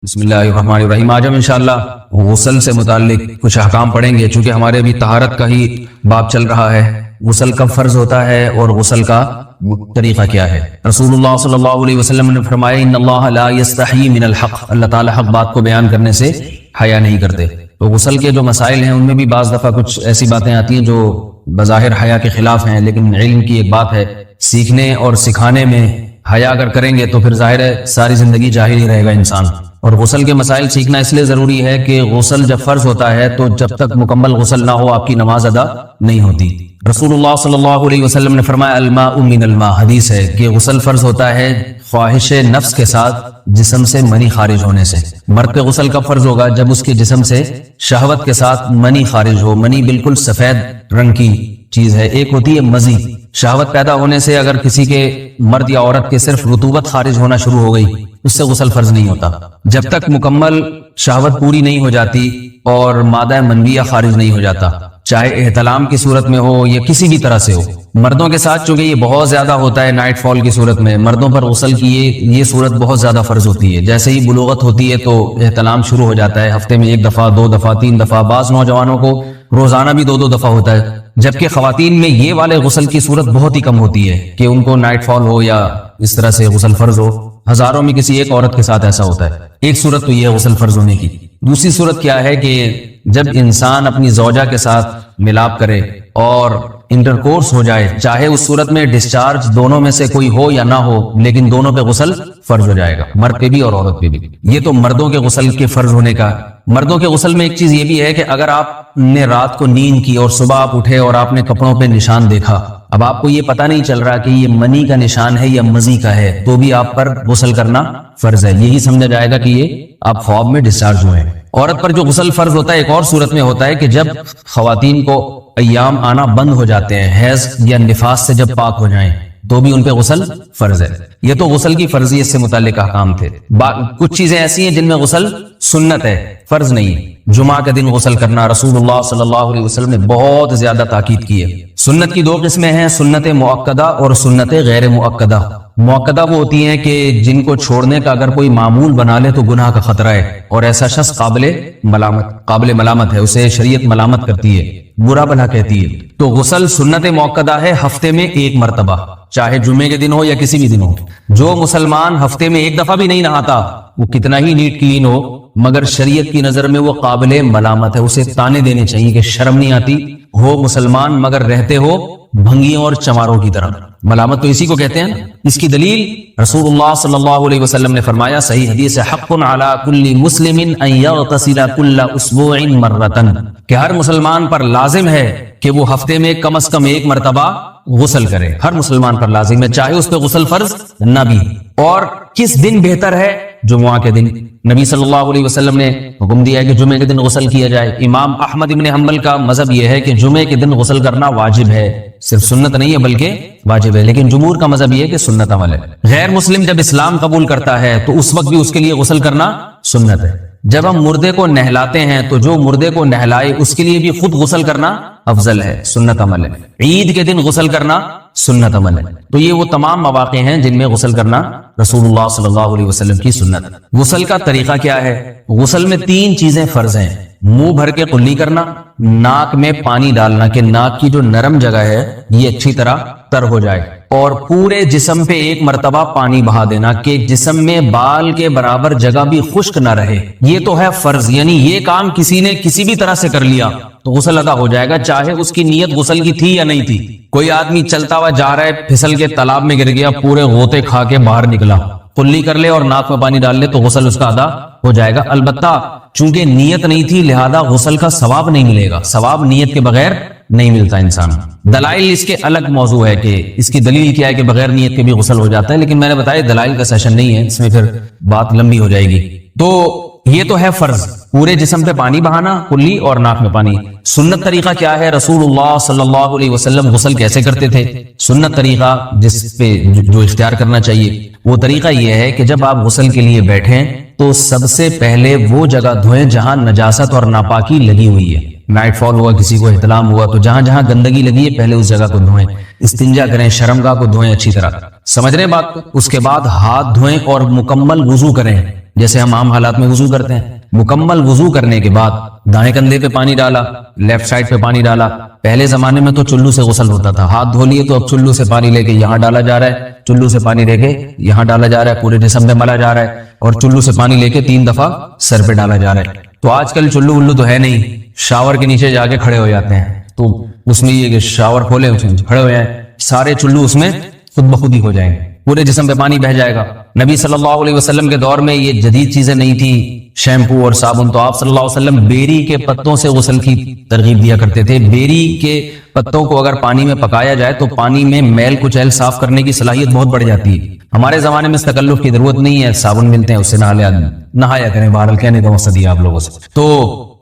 بسم اللہ الرحمن الرحیم۔ آج ہم انشاءاللہ غسل سے متعلق کچھ احکام پڑھیں گے، چونکہ ہمارے ابھی طہارت کا ہی باب چل رہا ہے۔ غسل کب فرض ہوتا ہے اور غسل کا طریقہ کیا ہے؟ رسول اللہ صلی اللہ علیہ وسلم نے فرمایا ان اللہ لا یستحی من الحق، اللہ تعالی حق بات کو بیان کرنے سے حیا نہیں کرتے۔ تو غسل کے جو مسائل ہیں ان میں بھی بعض دفعہ کچھ ایسی باتیں آتی ہیں جو بظاہر حیا کے خلاف ہیں، لیکن علم کی ایک بات ہے، سیکھنے اور سکھانے میں حیا اگر کریں گے تو پھر ظاہر ہے ساری زندگی جاہل ہی رہے گا انسان۔ اور غسل کے مسائل سیکھنا اس لیے ضروری ہے کہ غسل جب فرض ہوتا ہے تو جب تک مکمل غسل نہ ہو آپ کی نماز ادا نہیں ہوتی۔ رسول اللہ صلی اللہ علیہ وسلم نے فرمایا الماء من الماء، حدیث ہے کہ غسل فرض ہوتا ہے خواہش نفس کے ساتھ جسم سے منی خارج ہونے سے۔ مرد پہ غسل کب فرض ہوگا؟ جب اس کے جسم سے شہوت کے ساتھ منی خارج ہو۔ منی بالکل سفید رنگ کی چیز ہے، ایک ہوتی ہے مزی۔ شہوت پیدا ہونے سے اگر کسی کے مرد یا عورت کے صرف رطوبت خارج ہونا شروع ہو گئی اس سے غسل فرض نہیں ہوتا۔ جب تک مکمل شہوت پوری نہیں ہو جاتی اور مادہ منویہ خارج نہیں ہو جاتا، چاہے احتلام کی صورت میں ہو یا کسی بھی طرح سے ہو۔ مردوں کے ساتھ چونکہ یہ بہت زیادہ ہوتا ہے نائٹ فال کی صورت میں، مردوں پر غسل کی یہ صورت بہت زیادہ فرض ہوتی ہے۔ جیسے ہی بلوغت ہوتی ہے تو احتلام شروع ہو جاتا ہے، ہفتے میں 1 دفعہ 2 دفعہ 3 دفعہ، بعض نوجوانوں کو روزانہ بھی 2 دفعہ ہوتا ہے، جبکہ خواتین میں یہ والے غسل کی صورت بہت ہی کم ہوتی ہے کہ ان کو نائٹ فال ہو یا اس طرح سے غسل فرض ہو۔ ہزاروں میں کسی ایک عورت کے ساتھ ایسا ہوتا ہے۔ ایک صورت تو یہ ہے غسل فرض ہونے کی۔ دوسری صورت کیا ہے کہ جب انسان اپنی زوجہ کے ساتھ ملاپ کرے اور انٹرکورس ہو جائے، چاہے اس صورت میں ڈسچارج دونوں میں سے کوئی ہو یا نہ ہو، لیکن دونوں پہ غسل فرض ہو جائے گا، مرد پہ بھی اور عورت پہ بھی۔ یہ تو مردوں کے غسل کے فرض ہونے کا۔ مردوں کے غسل میں ایک چیز یہ بھی ہے کہ اگر آپ نے رات کو نیند کی اور صبح آپ اٹھے اور آپ نے کپڑوں پہ نشان دیکھا، اب آپ کو یہ پتہ نہیں چل رہا کہ یہ منی کا نشان ہے یا مزی کا ہے، تو بھی آپ پر غسل کرنا فرض ہے۔ یہی سمجھا جائے گا کہ یہ آپ خواب میں ڈسچارج ہوئے ہیں۔ عورت پر جو غسل فرض ہوتا ہے ایک اور صورت میں ہوتا ہے کہ جب خواتین کو ایام آنا بند ہو جاتے ہیں، حیض یا نفاس سے جب پاک ہو جائیں تو بھی ان پہ غسل فرض ہے۔ یہ تو غسل کی فرضیت سے متعلق احکام تھے۔ کچھ چیزیں ایسی ہیں جن میں غسل سنت ہے، فرض نہیں۔ جمعہ کے دن غسل کرنا رسول اللہ صلی اللہ علیہ وسلم نے بہت زیادہ تاکید کی ہے۔ سنت کی 2 قسمیں ہیں، سنت مؤکدہ اور سنت غیر مؤکدہ۔ مؤکدہ وہ ہوتی ہیں کہ جن کو چھوڑنے کا اگر کوئی معمول بنا لے تو گناہ کا خطرہ ہے اور ایسا شخص قابل ملامت ہے، اسے شریعت ملامت کرتی ہے، برا بھلا کہتی ہے۔ تو غسل سنت مؤکدہ ہے ہفتے میں 1 مرتبہ، چاہے جمعے کے دن ہو یا کسی بھی دن ہو۔ جو مسلمان ہفتے میں 1 دفعہ بھی نہیں نہاتا، وہ کتنا ہی نیٹ کلین ہو، مگر شریعت کی نظر میں وہ قابل ملامت ہے، اسے تانے دینے چاہیے کہ شرم نہیں آتی ہو مسلمان مگر رہتے ہو بھنگیوں اور چماروں کی طرح۔ ملامت تو اسی کو کہتے ہیں۔ اس کی دلیل رسول اللہ صلی اللہ علیہ وسلم نے فرمایا، صحیح حدیث ہے، حق علی کل مسلم ان یغتسل کل اسبوع مرۃ، کہ ہر مسلمان پر لازم ہے کہ وہ ہفتے میں کم از کم 1 مرتبہ غسل کرے۔ ہر مسلمان پر لازم ہے، چاہے اس پہ غسل فرض نہ بھی۔ اور کس دن بہتر ہے؟ جمعہ کے دن۔ نبی صلی اللہ علیہ وسلم نے حکم دیا ہے کہ جمعے کے دن غسل کیا جائے۔ امام احمد ابن حنبل کا مذہب یہ ہے کہ جمعے کے دن غسل کرنا واجب ہے، صرف سنت نہیں ہے بلکہ واجب ہے، لیکن جمہور کا مذہب یہ ہے کہ سنت عمل ہے۔ غیر مسلم جب اسلام قبول کرتا ہے تو اس وقت بھی اس کے لیے غسل کرنا سنت ہے۔ جب ہم مردے کو نہلاتے ہیں تو جو مردے کو نہلائے اس کے لیے بھی خود غسل کرنا افضل ہے، سنت عمل ہے۔ عید کے دن غسل کرنا سنت عمل ہے۔ تو یہ وہ تمام مواقع ہیں جن میں غسل کرنا رسول اللہ صلی اللہ علیہ وسلم کی سنت ہے۔ غسل کا طریقہ کیا ہے؟ غسل میں 3 چیزیں فرض ہیں۔ منہ بھر کے قلی کرنا، ناک میں پانی ڈالنا کہ ناک کی جو نرم جگہ ہے یہ اچھی طرح تر ہو جائے، اور پورے جسم پہ 1 مرتبہ پانی بہا دینا کہ جسم میں بال کے برابر جگہ بھی خشک نہ رہے۔ یہ تو ہے فرض، یعنی یہ کام کسی نے کسی بھی طرح سے کر لیا تو غسل ادا ہو جائے گا، چاہے اس کی نیت غسل کی تھی یا نہیں تھی۔ کوئی آدمی چلتا ہوا جا رہا ہے، پھسل کے تالاب میں گر گیا، پورے غوطے کھا کے باہر نکلا، قلی کر لے اور ناک میں پانی ڈال لے تو غسل اس کا ادا ہو جائے گا۔ البتہ چونکہ نیت نہیں تھی لہذا غسل کا ثواب نہیں ملے گا، ثواب نیت کے بغیر نہیں ملتا انسان۔ دلائل اس کے الگ موضوع ہے کہ اس کی دلیل کیا ہے کہ بغیر نیت کے بھی غسل ہو جاتا ہے، لیکن میں نے بتایا دلائل کا سیشن نہیں ہے، اس میں پھر بات لمبی ہو جائے گی۔ تو یہ تو ہے فرض، پورے جسم پہ پانی بہانا، کلی اور ناک میں پانی۔ سنت طریقہ کیا ہے؟ رسول اللہ صلی اللہ علیہ وسلم غسل کیسے کرتے تھے؟ سنت طریقہ جس پہ جو اختیار کرنا چاہیے وہ طریقہ یہ ہے کہ جب آپ غسل کے لیے بیٹھیں تو سب سے پہلے وہ جگہ دھوئیں جہاں نجاست اور ناپاکی لگی ہوئی ہے۔ نائٹ فال ہوا، کسی کو احتلام ہوا، تو جہاں جہاں گندگی لگی ہے پہلے اس جگہ کو دھوئیں، استنجا کریں، شرمگاہ کو دھوئیں اچھی طرح، سمجھ رہے ہیں بات کو؟ اس کے بعد ہاتھ دھوئیں اور مکمل وضو کریں، جیسے ہم عام حالات میں وضو کرتے ہیں. مکمل وضو کرنے کے بعد دائیں کندھے پہ پانی ڈالا، لیفٹ سائڈ پہ پانی ڈالا. پہلے زمانے میں تو چلو سے غسل ہوتا تھا، ہاتھ دھو لیے تو اب چلو سے پانی لے کے یہاں ڈالا جا رہا ہے، چلو سے پانی لے کے یہاں ڈالا جا رہا ہے، پورے جسم میں ملا جا رہا ہے، اور چلو سے پانی لے کے 3 دفعہ سر پہ ڈالا جا رہا ہے. تو آج کل چلو ولو تو ہے نہیں، شاور کے نیچے جا کے کھڑے ہو جاتے ہیں. تو اس میں یہ کہ شاور کھولے اس میں کھڑے ہو جائیں، سارے چلو اس میں خود بخود ہی ہو جائیں گے، پورے جسم پہ پانی بہ جائے گا. نبی صلی اللہ علیہ وسلم کے دور میں یہ جدید چیزیں نہیں تھی، شیمپو اور صابن. تو آپ صلی اللہ علیہ وسلم بیری کے پتوں سے غسل کی ترغیب دیا کرتے تھے. بیری کے پتوں کو اگر پانی میں پکایا جائے تو پانی میں میل کچیل صاف کرنے کی صلاحیت بہت بڑھ جاتی ہے. ہمارے زمانے میں اس تکلف کی ضرورت نہیں ہے، صابن ملتے ہیں اس سے نہایا کریں. بہرحال کہنے کا مقصد یہ آپ لوگوں سے تو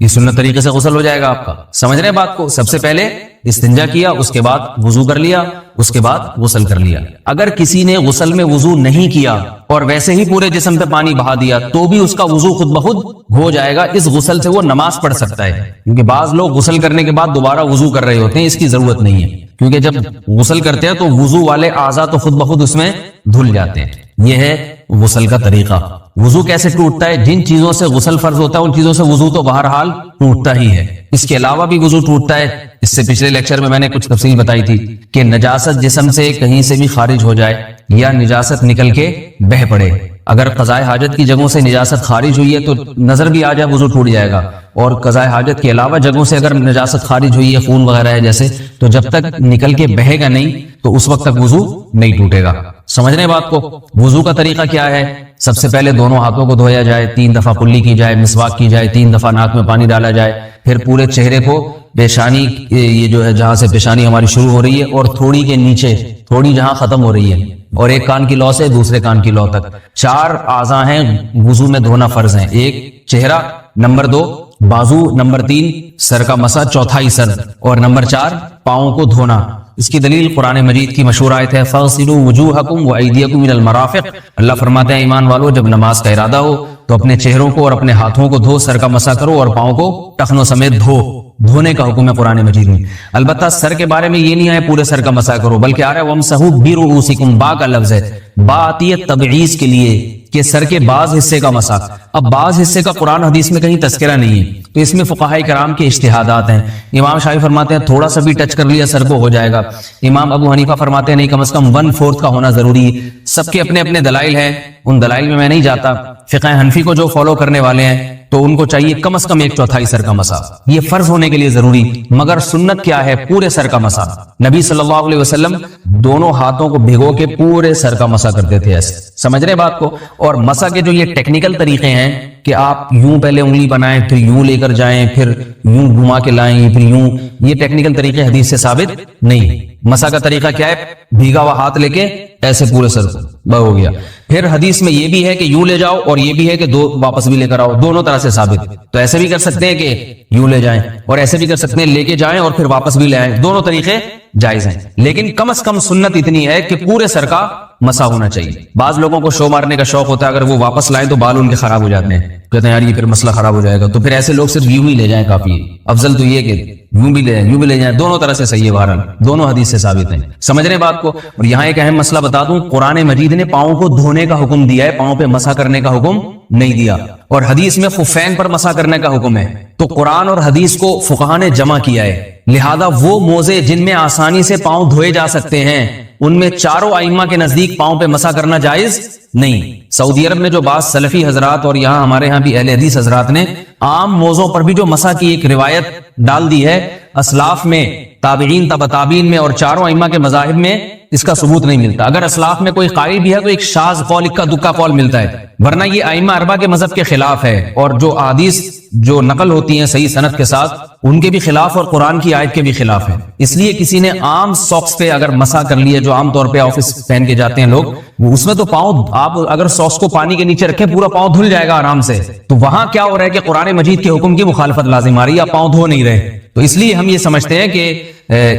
یہ سنت طریقے سے غسل ہو جائے گا آپ کا. سمجھ رہے ہیں بات کو؟ سب سے پہلے استنجا کیا، اس کے بعد وضو کر لیا، اس کے بعد غسل کر لیا. اگر کسی نے غسل میں وضو نہیں کیا اور ویسے ہی پورے جسم پہ پانی بہا دیا تو بھی اس کا وضو خود بخود ہو جائے گا. اس غسل سے وہ نماز پڑھ سکتا ہے، کیونکہ بعض لوگ غسل کرنے کے بعد دوبارہ وضو کر رہے ہوتے ہیں. اس کی ضرورت نہیں ہے، کیونکہ جب غسل کرتے ہیں تو وضو والے اعضاء تو خود بخود اس میں دھل جاتے ہیں. یہ ہے غسل کا طریقہ. وضو کیسے ٹوٹتا ہے؟ جن چیزوں سے غسل فرض ہوتا ہے ان چیزوں سے وضو تو بہرحال ٹوٹتا ہی ہے. اس کے علاوہ بھی وضو ٹوٹتا ہے. اس سے پچھلے لیکچر میں نے کچھ تفصیل بتائی تھی کہ نجاست جسم سے کہیں سے بھی خارج ہو جائے یا نجاست نکل کے بہ پڑے. اگر قضاء حاجت کی جگہوں سے نجاست خارج ہوئی ہے تو نظر بھی آ جائے وضو ٹوٹ جائے گا، اور قضاء حاجت کے علاوہ جگہوں سے اگر نجاست خارج ہوئی ہے، خون وغیرہ ہے جیسے، تو جب تک نکل کے بہے گا نہیں تو اس وقت تک وضو نہیں ٹوٹے گا. سمجھ رہے ہیں بات کو؟ وضو کا طریقہ کیا ہے؟ سب سے پہلے دونوں ہاتھوں کو دھویا جائے، 3 دفعہ کلی کی جائے، مسواک کی جائے، 3 دفعہ ناک میں پانی ڈالا جائے. پھر پورے چہرے کو، پیشانی یہ جو ہے جہاں سے پیشانی ہماری شروع ہو رہی ہے اور تھوڑی کے نیچے، تھوڑی جہاں ختم ہو رہی ہے، اور ایک کان کی لو سے دوسرے کان کی لو تک 4 اعضاء ہیں وضو میں دھونا فرض ہیں. 1 چہرہ، نمبر 2 بازو، نمبر 3 سر کا مسا، چوتھائی سر، اور نمبر 4 پاؤں کو دھونا. اس کی دلیل قرآن مجید کی مشہور آیت ہے فَاغْسِلُوا وُجُوهَكُمْ وَأَيْدِيَكُمْ إِلَى الْمَرَافِقِ. اللہ فرماتے ہیں ایمان والو جب نماز کا ارادہ ہو تو اپنے چہروں کو اور اپنے ہاتھوں کو دھو، سر کا مسا کرو اور پاؤں کو ٹخنوں سمیت دھو. دھونے کا حکم ہے قرآن مجید میں. البتہ سر کے بارے میں یہ نہیں ہے پورے سر کا مسا کرو، بلکہ آ رہا ہے وَامْسَحُوا بِرُؤُوسِكُمْ. با کا لفظ ہے، با آتی ہے تبعیض کے لیے کہ سر کے بعض حصے کا مسا. اب بعض حصے کا قرآن حدیث میں کہیں تذکرہ نہیں ہے، تو اس میں فقہاء کرام کے اجتہادات ہیں. امام شافعی فرماتے ہیں تھوڑا سا بھی ٹچ کر لیا سر کو ہو جائے گا. امام ابو حنیفہ فرماتے ہیں نہیں، کم از کم 1/4 کا ہونا ضروری ہے. سب کے اپنے اپنے دلائل ہیں، ان دلائل میں نہیں جاتا. فقہ حنفی کو جو فالو کرنے والے ہیں تو ان کو چاہیے کم از کم 1/4 سر کا مسا، یہ فرض ہونے کے لیے ضروری. مگر سنت کیا ہے؟ پورے سر کا مسا. نبی صلی اللہ علیہ وسلم دونوں ہاتھوں کو بھگو کے پورے سر کا مسا کرتے تھے ایسے. سمجھ رہے بات کو؟ اور مسا کے جو یہ ٹیکنیکل طریقے ہیں کہ آپ یوں پہلے انگلی بنائیں، پھر یوں لے کر جائیں، پھر یوں گھما کے لائیں، پھر یوں، یہ ٹیکنیکل طریقے حدیث سے ثابت نہیں. مسا کا طریقہ کیا ہے؟ بھیگا ہوا ہاتھ لے کے ایسے پورے سر کو ہو گیا. پھر حدیث میں یہ بھی ہے کہ یوں لے جاؤ اور یہ بھی ہے کہ 2 واپس بھی لے کر آؤ، دونوں طرح سے ثابت. تو ایسے بھی کر سکتے ہیں کہ یوں لے جائیں، اور ایسے بھی کر سکتے ہیں لے کے جائیں اور پھر واپس بھی لے آئیں. دونوں طریقے جائز ہیں، لیکن کم از کم سنت اتنی ہے کہ پورے سر کا مسا ہونا چاہیے. بعض لوگوں کو شو مارنے کا شوق ہوتا ہے، اگر وہ واپس لائیں تو بال ان کے خراب ہو جاتے ہیں، کہتے ہیں یار یہ پھر مسئلہ خراب ہو جائے گا. تو پھر ایسے لوگ صرف یوں ہی لے جائیں کافی ہے. افضل تو یہ کہ یوں بھی لے جائیں، یوں بھی لے جائیں، دونوں طرح سے صحیح ہے. بہرحال دونوں حدیث سے ثابت ہیں. سمجھ رہے بات کو؟ اور یہاں ایک اہم مسئلہ بتا دوں، قرآن مجید نے پاؤں کو دھونے کا حکم دیا ہے، پاؤں پہ مسا کرنے کا حکم نہیں دیا. اور حدیث میں خفین پر مسا کرنے کا حکم ہے. تو قرآن اور حدیث کو فقہاء نے جمع کیا ہے. لہذا وہ موزے جن میں آسانی سے پاؤں دھوئے جا سکتے ہیں ان میں چاروں ائمہ کے نزدیک پاؤں پہ مسا کرنا جائز نہیں. سعودی عرب میں جو بعض سلفی حضرات اور یہاں ہمارے ہاں بھی اہل حدیث حضرات نے عام موزوں پر بھی جو مسا کی ایک روایت ڈال دی ہے، اسلاف میں، تابعین، تبع تابعین میں اور چاروں ائمہ کے مذاہب میں اس کا ثبوت نہیں ملتا. اگر اسلاف میں کوئی قائل بھی ہے تو ایک شاذ قول، اکا دکا قول ملتا ہے، ورنہ یہ ائمہ اربعہ کے مذہب کے خلاف ہے. اور جو احادیث جو نقل ہوتی ہیں صحیح سند کے ساتھ ان کے بھی خلاف اور قرآن کی آیت کے بھی خلاف ہے. اس لیے کسی نے عام ساکس پہ اگر مسا کر لیے، جو عام طور پہ آفس پہن کے جاتے ہیں لوگ، اس میں تو پاؤں، آپ اگر ساکس کو پانی کے نیچے رکھیں پورا پاؤں دھل جائے گا آرام سے. تو وہاں کیا ہو رہا ہے کہ قرآن مجید کے حکم کی مخالفت لازم آ رہی ہے، آپ پاؤں دھو نہیں رہے. تو اس لیے ہم یہ سمجھتے ہیں کہ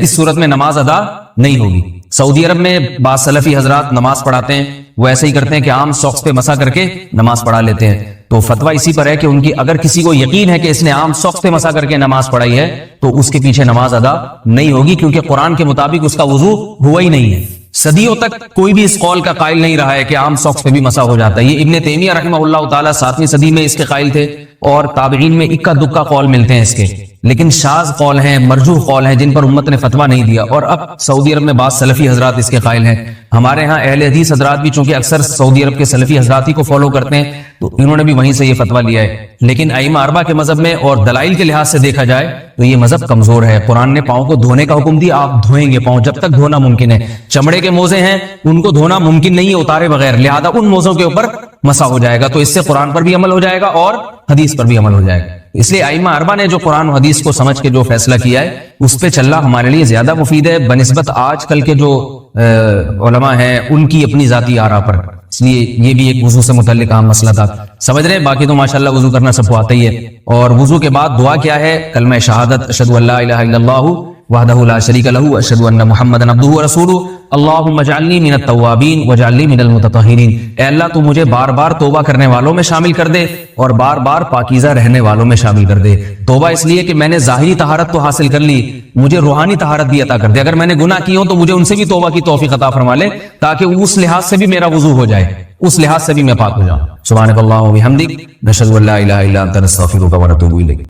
اس صورت میں نماز ادا نہیں ہوگی. سعودی عرب میں بعض سلفی حضرات نماز پڑھاتے ہیں، وہ ایسے ہی کرتے ہیں کہ عام ساکس پہ مسا کر کے نماز پڑھا لیتے ہیں. تو فتویٰ اسی پر ہے کہ ان کی اگر کسی کو یقین ہے کہ اس نے عام ساکس پہ مسا کر کے نماز پڑھائی ہے تو اس کے پیچھے نماز ادا نہیں ہوگی، کیونکہ قرآن کے مطابق اس کا وضو ہوا ہی نہیں ہے. صدیوں تک کوئی بھی اس قول کا قائل نہیں رہا ہے کہ عام ساکس پہ بھی مسح ہو جاتا ہے. یہ ابن تیمیہ رحمہ اللہ تعالیٰ 7ویں صدی میں اس کے قائل تھے, اور تابعین میں اکا دکا قول ملتے ہیں اس کے, لیکن شاذ قول ہیں, مرجوح قول ہیں, جن پر امت نے فتویٰ نہیں دیا. اور اب سعودی عرب میں بعض سلفی حضرات اس کے قائل ہیں. ہمارے ہاں اہل حدیث حضرات بھی چونکہ اکثر سعودی عرب کے سلفی حضرات ہی کو فالو کرتے ہیں, تو انہوں نے بھی وہیں سے یہ فتویٰ لیا ہے. لیکن ائمہ اربعہ کے مذہب میں اور دلائل کے لحاظ سے دیکھا جائے تو یہ مذہب کمزور ہے. قرآن نے پاؤں کو دھونے کا حکم دیا, آپ دھوئیں گے پاؤں جب تک دھونا ممکن ہے. چمڑے کے موزے ہیں, ان کو دھونا ممکن نہیں ہے اتارے بغیر, لہذا ان موزوں کے اوپر مسح ہو جائے گا. تو اس سے قرآن پر بھی عمل ہو جائے گا اور حدیث پر بھی عمل ہو جائے گا. اس لیے ائمہ اربعہ نے جو قرآن و حدیث کو سمجھ کے جو فیصلہ کیا ہے اس پہ چلنا ہمارے لیے زیادہ مفید ہے بنسبت آج کل کے جو علماء ہیں ان کی اپنی ذاتی آراء پر. اس لیے یہ بھی ایک وضو سے متعلق اہم مسئلہ تھا. سمجھ رہے ہیں؟ باقی تو ماشاءاللہ وضو کرنا سب کو آتا ہی ہے. اور وضو کے بعد دعا کیا ہے؟ کلمہ شہادت, اشہد ان لا الہ الا اللہ وحدہ لا شریک لہ اشہد ان محمدا عبدہ ورسولہ اللہم اجعلنی من التوابین واجعلنی من المتطہرین. اے اللہ تو مجھے بار بار توبہ کرنے والوں میں شامل کر دے اور بار بار پاکیزہ رہنے والوں میں شامل کر دے. توبہ اس لیے کہ میں نے ظاہری طہارت تو حاصل کر لی, مجھے روحانی طہارت بھی عطا کر دے. اگر میں نے گناہ کی ہوں تو مجھے ان سے بھی توبہ کی توفیق عطا فرما لے, تاکہ اس لحاظ سے بھی میرا وضو ہو جائے, اس لحاظ سے بھی میں پاک ہو جاؤں. سبحانک اللہم و بحمدک نشہد ان لا الہ الا انت نستغفرک و نتوب الیک.